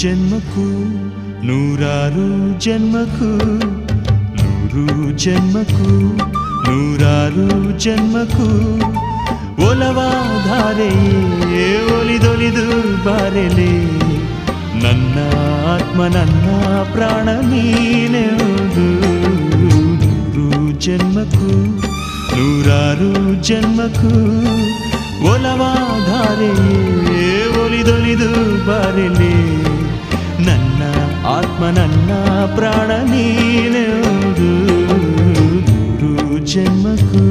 ಜನ್ಮಕ್ಕೂ ನೂರಾರು ಜನ್ಮಕ್ಕೂ ನೂರು ಜನ್ಮಕ್ಕೂ ನೂರಾರು ಜನ್ಮಕ್ಕೂ ಒಲವಾಧಾರೆಯೇ ಒಲಿದೊಲಿದು ಬಾರೆಲೆ ನನ್ನ ಆತ್ಮ ನನ್ನ ಪ್ರಾಣ ನೀನೆಂದು ನೂರು ಜನ್ಮಕ್ಕೂ ನೂರಾರು ಜನ್ಮಕ್ಕೂ ಒಲವಾಧಾರೆಯೇ ಒಲಿದೊಲಿದು ಬಾರೆಲೆ ನನ್ನ ಆತ್ಮ ನನ್ನ ಪ್ರಾಣ ನೀನೆಂದು ನೂರು ಜನ್ಮಕ್ಕೂ